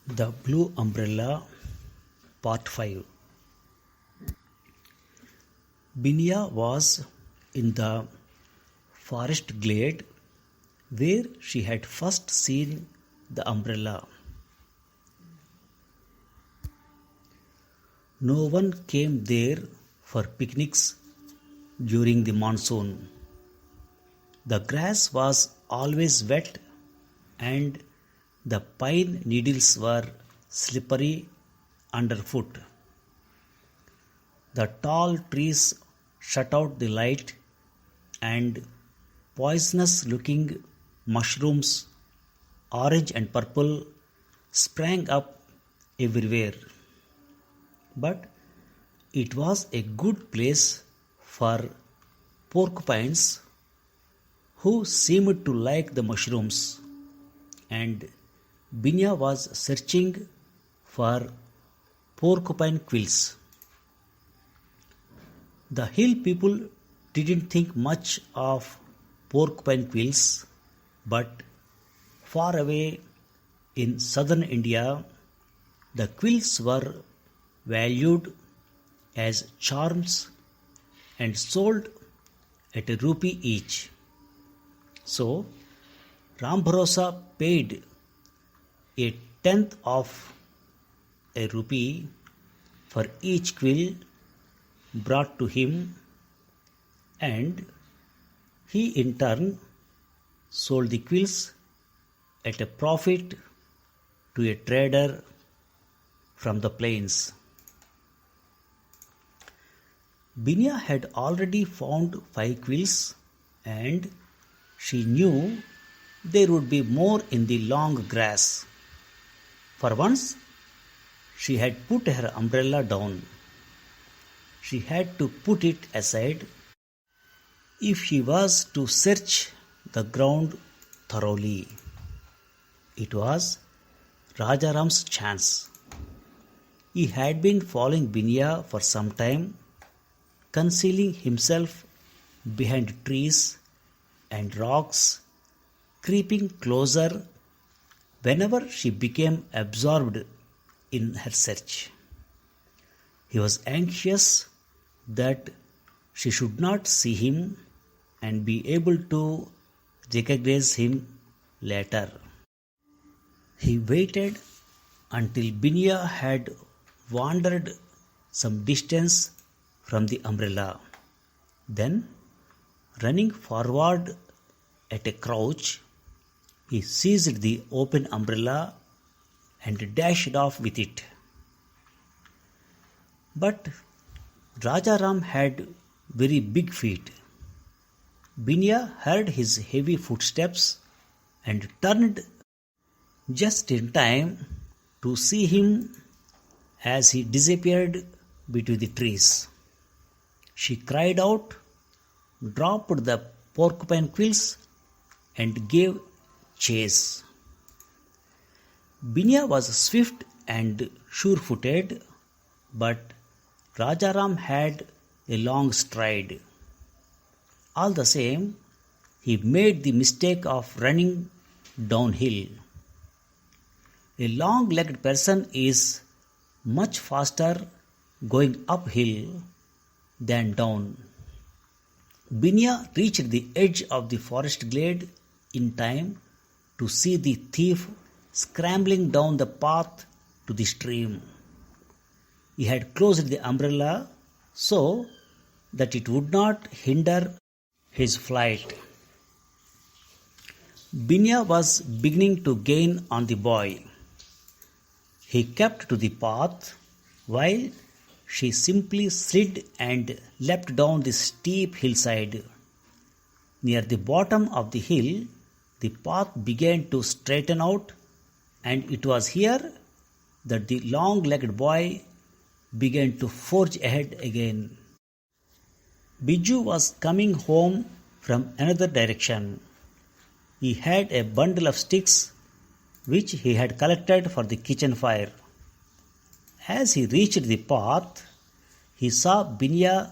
The Blue Umbrella, Part 5. Binya was in the forest glade where she had first seen the umbrella. No one came there for picnics during the monsoon. The grass was always wet and the pine needles were slippery underfoot. The tall trees shut out the light and poisonous looking mushrooms, orange and purple, sprang up everywhere. But it was a good place for porcupines who seemed to like the mushrooms, and Binya was searching for porcupine quills. The hill people didn't think much of porcupine quills, but far away in southern India, the quills were valued as charms and sold at a rupee each. So, Ram Bharosa paid a tenth of a rupee for each quill brought to him, and he in turn sold the quills at a profit to a trader from the plains. Binya had already found 5 quills, and she knew there would be more in the long grass. For once, she had put her umbrella down. She had to put it aside if she was to search the ground thoroughly. It was Rajaram's chance. He had been following Binya for some time, concealing himself behind trees and rocks, creeping closer whenever she became absorbed in her search. He was anxious that she should not see him and be able to recognize him later. He waited until Binya had wandered some distance from the umbrella. Then, running forward at a crouch, he seized the open umbrella and dashed off with it. But Rajaram had very big feet. Binya heard his heavy footsteps and turned just in time to see him as he disappeared between the trees. She cried out, dropped the porcupine quills, and gave chase. Binya was swift and sure-footed, but Rajaram had a long stride. All the same, he made the mistake of running downhill. A long-legged person is much faster going uphill than down. Binya reached the edge of the forest glade in time to see the thief scrambling down the path to the stream. He had closed the umbrella so that it would not hinder his flight. Binya was beginning to gain on the boy. He kept to the path while she simply slid and leapt down the steep hillside. Near the bottom of the hill, the path began to straighten out, and it was here that the long-legged boy began to forge ahead again. Biju was coming home from another direction. He had a bundle of sticks which he had collected for the kitchen fire. As he reached the path, he saw Binya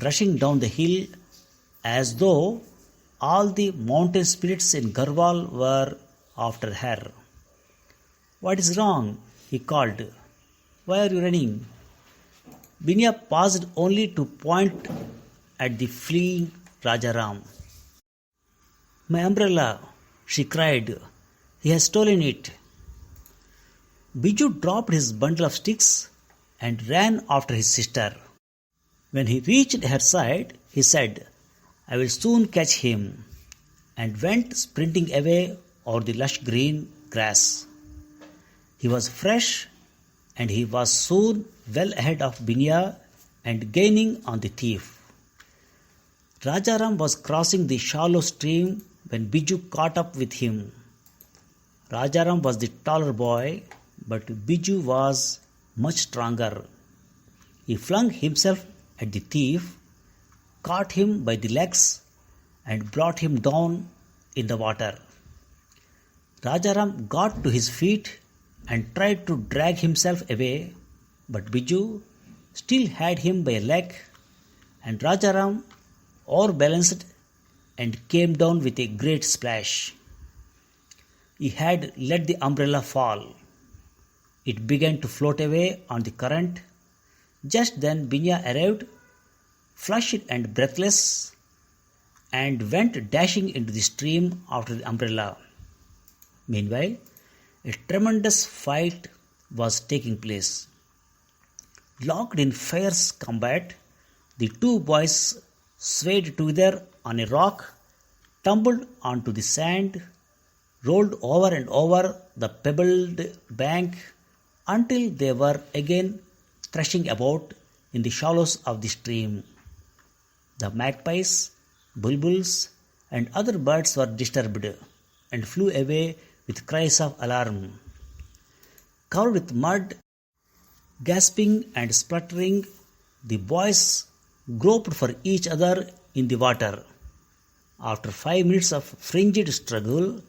rushing down the hill as though all the mountain spirits in Garhwal were after her. "What is wrong?" he called. Why are you running? Binya paused only to point at the fleeing Rajaram. My umbrella, she cried. He has stolen it. Biju dropped his bundle of sticks and ran after his sister. When he reached her side, he said, I will soon catch him, and went sprinting away over the lush green grass. He was fresh, and he was soon well ahead of Binya and gaining on the thief. Rajaram was crossing the shallow stream when Biju caught up with him. Rajaram was the taller boy, but Biju was much stronger. He flung himself at the thief, caught him by the legs, and brought him down in the water. Rajaram got to his feet and tried to drag himself away, but Biju still had him by a leg, and Rajaram overbalanced and came down with a great splash. He had let the umbrella fall. It began to float away on the current. Just then Binya arrived, flushed and breathless, and went dashing into the stream after the umbrella. Meanwhile, a tremendous fight was taking place. Locked in fierce combat, the two boys swayed together on a rock, tumbled onto the sand, rolled over and over the pebbled bank until they were again thrashing about in the shallows of the stream. The magpies, bulbuls, and other birds were disturbed and flew away with cries of alarm. Covered with mud, gasping and spluttering, the boys groped for each other in the water. After 5 minutes of frenzied struggle,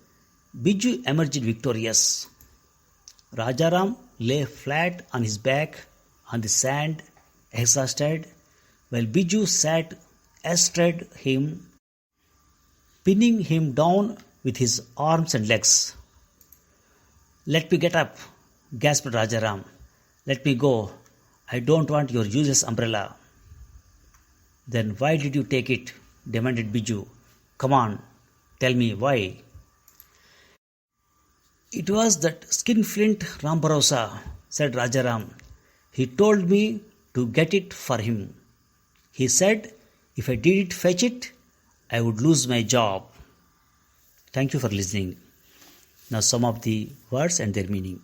Biju emerged victorious. Rajaram lay flat on his back on the sand, exhausted, while Biju sat astride him, pinning him down with his arms and legs. Let me get up, gasped Rajaram. Let me go. I don't want your useless umbrella. Then why did you take it? Demanded Biju. Come on, tell me why. It was that skinflint Rambarosa, said Rajaram. He told me to get it for him. He said if I didn't fetch it, I would lose my job. Thank you for listening. Now some of the words and their meaning.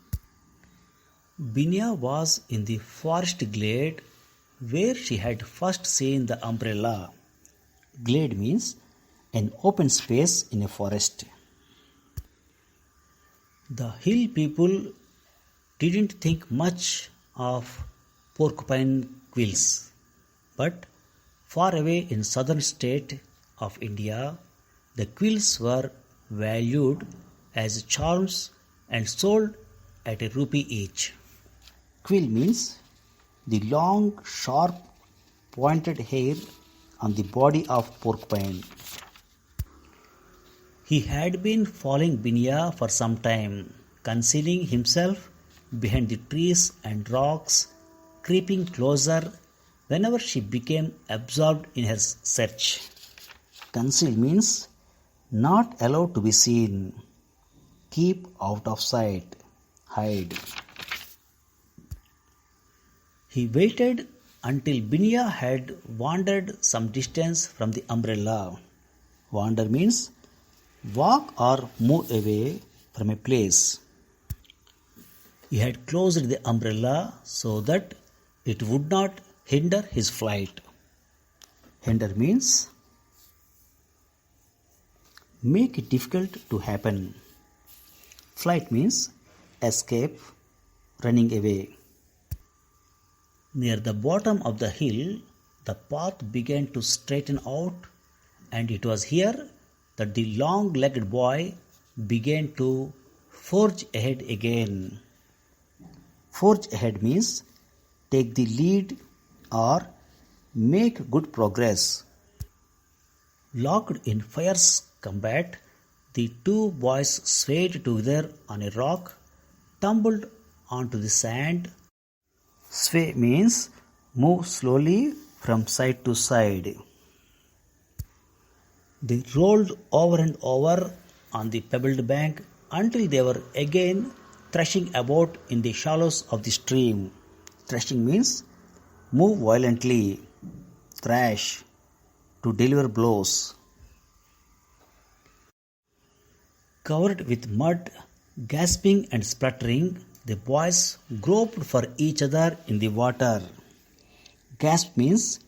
Binya was in the forest glade where she had first seen the umbrella. Glade means an open space in a forest. The hill people didn't think much of porcupine quills, but far away in southern state of India, the quills were valued as charms and sold at a rupee each. Quill means the long, sharp, pointed hair on the body of porcupine. He had been following Binya for some time, concealing himself behind the trees and rocks, creeping closer whenever she became absorbed in her search. Conceal means not allowed to be seen. Keep out of sight. Hide. He waited until Binya had wandered some distance from the umbrella. Wander means walk or move away from a place. He had closed the umbrella so that it would not hinder his flight. Hinder means make it difficult to happen. Flight means escape, running away. Near the bottom of the hill, the path began to straighten out, and it was here that the long-legged boy began to forge ahead again. Forge ahead means take the lead or make good progress. Locked in fierce combat, the two boys swayed together on a rock, tumbled onto the sand. Sway means move slowly from side to side. They rolled over and over on the pebbled bank until they were again thrashing about in the shallows of the stream. Thrashing means move violently, thrash, to deliver blows. Covered with mud, gasping and spluttering, the boys groped for each other in the water. Gasp means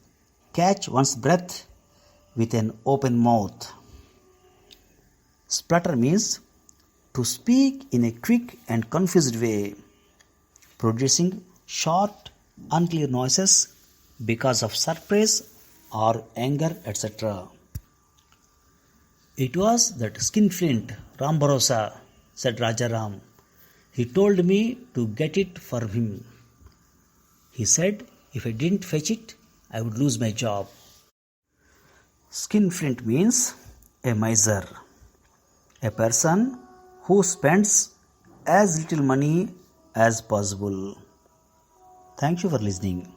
catch one's breath with an open mouth. Splutter means to speak in a quick and confused way, producing short, unclear noises because of surprise or anger, etc. It was that skinflint, Rambarosa, said Rajaram. He told me to get it for him. He said if I didn't fetch it, I would lose my job. Skinflint means a miser, a person who spends as little money as possible. Thank you for listening.